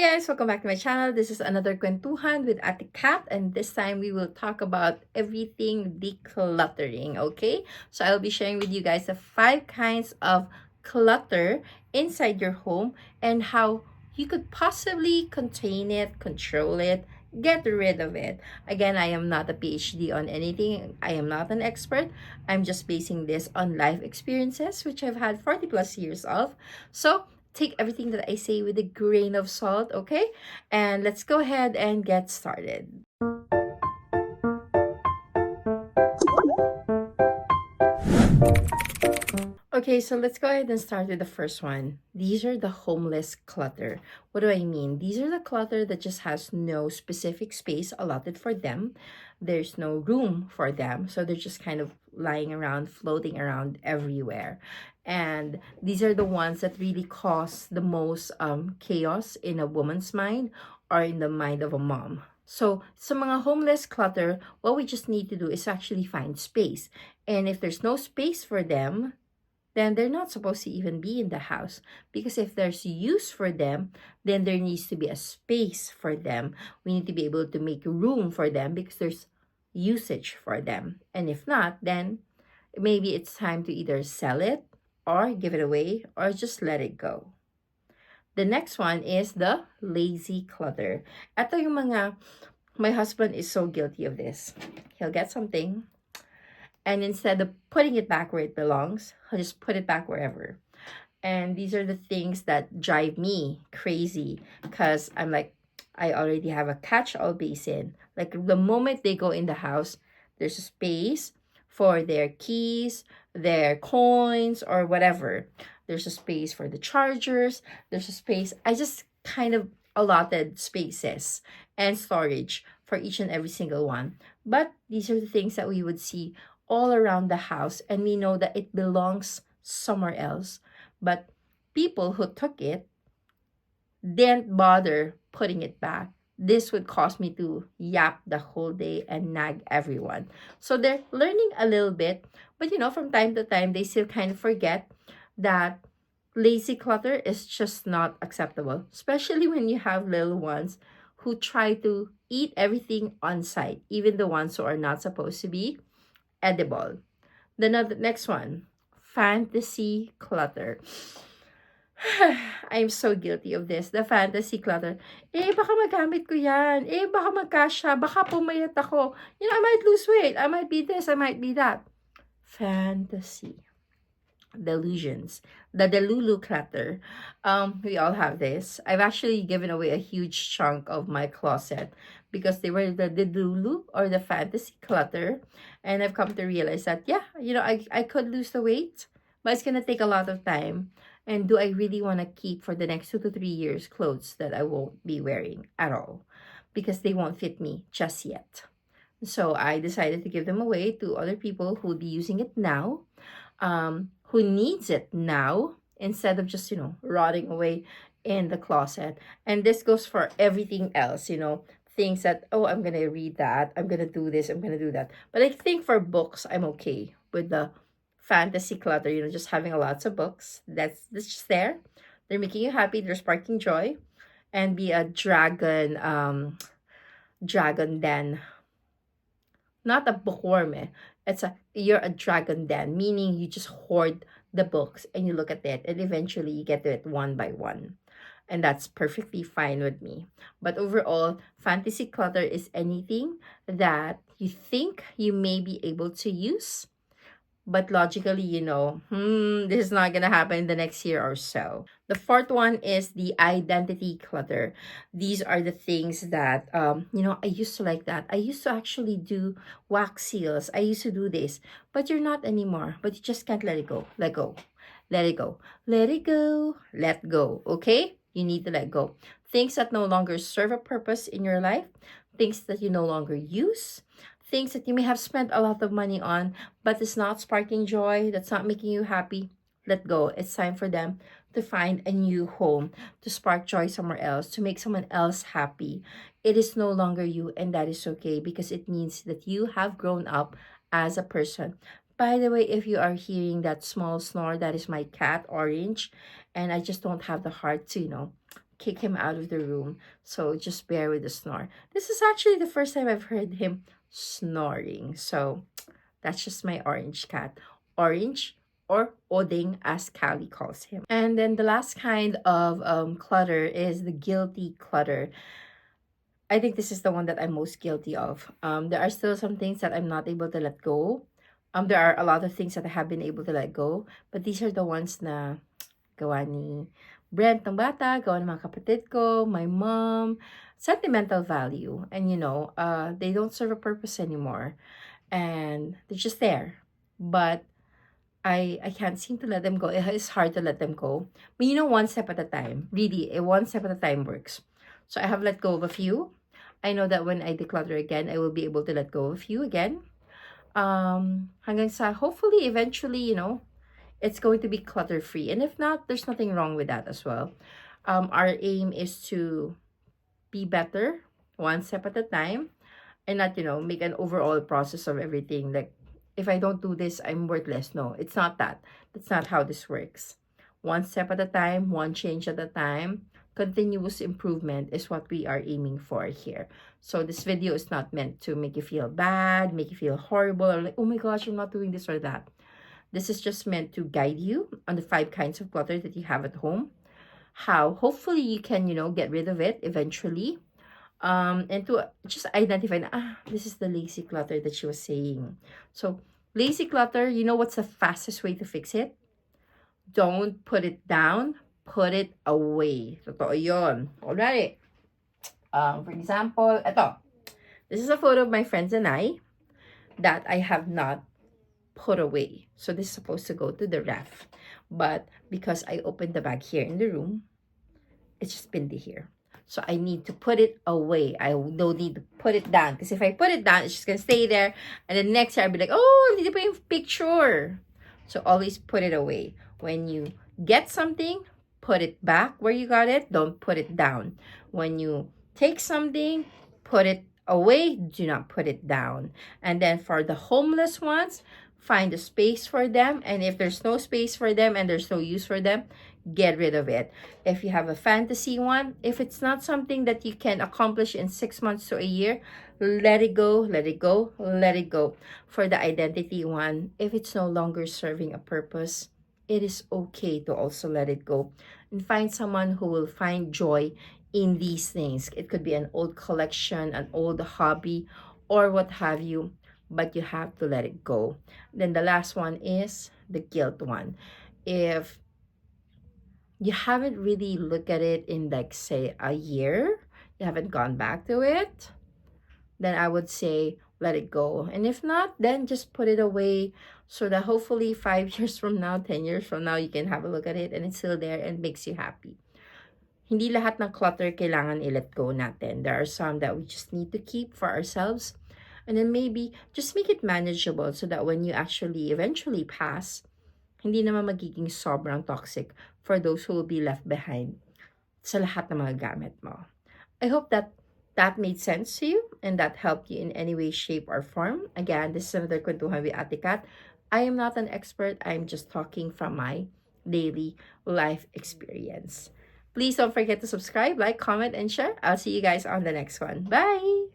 guys, welcome back to my channel. This is another Kwentuhan with Ate Kat, and this time we will talk about everything decluttering, okay? So I'll be sharing with you guys the 5 kinds of clutter inside your home and how you could possibly contain it, control it, get rid of it. Again, I am not a PhD on anything. I am not an expert. I'm just basing this on life experiences, which I've had 40 plus years of. So take everything that I say with a grain of salt, okay? And let's go ahead and get started. Okay, so let's go ahead and start with the first one. These are the homeless clutter. What do I mean? These are the clutter that just has no specific space allotted for them. There's no room for them. So they're just kind of lying around, floating around everywhere. And these are the ones that really cause the most chaos in a woman's mind or in the mind of a mom. So, sa mga homeless clutter, what we just need to do is actually find space. And if there's no space for them, then they're not supposed to even be in the house, because if there's use for them, then there needs to be a space for them. We need to be able to make room for them because there's usage for them. And if not, then maybe it's time to either sell it or give it away or just let it go. The next one is the lazy clutter. Ito yung mga, my husband is so guilty of this. He'll get something, and instead of putting it back where it belongs, I'll just put it back wherever. And these are the things that drive me crazy, because I'm like, I already have a catch-all basin. Like the moment they go in the house, there's a space for their keys, their coins, or whatever. There's a space for the chargers. There's a space. I just kind of allotted spaces and storage for each and every single one. But these are the things that we would see all around the house, and we know that it belongs somewhere else. But people who took it didn't bother putting it back. This would cause me to yap the whole day and nag everyone. So they're learning a little bit, but from time to time, they still kind of forget that lazy clutter is just not acceptable, especially when you have little ones who try to eat everything on site, even the ones who are not supposed to be edible. The next one, fantasy clutter. I'm so guilty of this. The fantasy clutter. Baka magamit ko yan. Baka magkasya. Baka pumayat ako. I might lose weight. I might be this. I might be that. Fantasy. Delusions. The Delulu clutter. We all have this. I've actually given away a huge chunk of my closet because they were the Delulu or the fantasy clutter. And I've come to realize that, I could lose the weight, but it's going to take a lot of time. And do I really want to keep for the next 2 to 3 years clothes that I won't be wearing at all? Because they won't fit me just yet. So I decided to give them away to other people who will be using it now, who needs it now, instead of just, rotting away in the closet. And this goes for everything else, things that, oh, I'm going to read that, I'm going to do this, I'm going to do that. But I think for books, I'm okay with the fantasy clutter, just having lots of books. That's just there. They're making you happy, they're sparking joy. And be a dragon den. Not a bookworm, eh. You're a dragon den, meaning you just hoard the books and you look at it and eventually you get to it one by one. And that's perfectly fine with me. But overall, fantasy clutter is anything that you think you may be able to use, but logically, this is not going to happen in the next year or so. The fourth one is the identity clutter. These are the things that, I used to like that. I used to actually do wax seals. I used to do this, but you're not anymore. But you just can't let it go. Let go. Let it go. Let it go. Let go. Okay? You need to let go. Things that no longer serve a purpose in your life. Things that you no longer use. Things that you may have spent a lot of money on, but it's not sparking joy, that's not making you happy. Let go. It's time for them to find a new home, to spark joy somewhere else, to make someone else happy. It is no longer you, and that is okay, because it means that you have grown up as a person. By the way, if you are hearing that small snore, that is my cat, Orange, and I just don't have the heart to, kick him out of the room. So just bear with the snore. This is actually the first time I've heard him snoring. So that's just my orange cat. Orange or Oding as Callie calls him. And then the last kind of clutter is the guilty clutter. I think this is the one that I'm most guilty of. There are still some things that I'm not able to let go. There are a lot of things that I have been able to let go, but these are the ones na gawa ni Brent ng bata, gawa ng mga kapatid ko, my mom, sentimental value. And they don't serve a purpose anymore. And they're just there. But I can't seem to let them go. It's hard to let them go. But one step at a time. Really, one step at a time works. So I have let go of a few. I know that when I declutter again, I will be able to let go of a few again. Hanggang sa hopefully eventually, it's going to be clutter free. And if not, there's nothing wrong with that as well. Our aim is to be better one step at a time and not, make an overall process of everything. Like, if I don't do this, I'm worthless. No, it's not that. That's not how this works. One step at a time, one change at a time. Continuous improvement is what we are aiming for here. So this video is not meant to make you feel bad, make you feel horrible, or like, oh my gosh, I'm not doing this or that. This is just meant to guide you on the 5 kinds of clutter that you have at home. How hopefully you can, get rid of it eventually. And to just identify, this is the lazy clutter that she was saying. So lazy clutter, what's the fastest way to fix it? Don't put it down, put it away. Totoo yun. Alright. For example, ito. This is a photo of my friends and I that I have not put away. So this is supposed to go to the ref. But because I opened the bag here in the room, it's just pindy here. So I need to put it away. I don't need to put it down. Because if I put it down, it's just going to stay there. And then next year, I'll be like, oh, hindi pa yung picture. So always put it away. When you get something, put it back where you got it. Don't put it down. When you take something, put it away. Do not put it down. And then for the homeless ones, find a space for them. And if there's no space for them and there's no use for them, get rid of it. If you have a fantasy one, if it's not something that you can accomplish in 6 months to a year, let it go, let it go, let it go. For the identity one, if it's no longer serving a purpose, it is okay to also let it go and find someone who will find joy in these things. It could be an old collection, an old hobby, or what have you, but you have to let it go. Then the last one is the guilt one. If you haven't really looked at it in like say a year, you haven't gone back to it, then I would say let it go. And if not, then just put it away so that hopefully 5 years from now, 10 years from now, you can have a look at it and it's still there and makes you happy. Hindi lahat ng clutter kailangan i-let go natin. There are some that we just need to keep for ourselves. And then maybe just make it manageable so that when you actually eventually pass, hindi naman magiging sobrang toxic for those who will be left behind sa lahat ng mga gamit mo. I hope that made sense to you and that helped you in any way, shape, or form. Again, this is another Kwentuhan with Ate Kat. I am not an expert. I'm just talking from my daily life experience. Please don't forget to subscribe, like, comment, and share. I'll see you guys on the next one. Bye!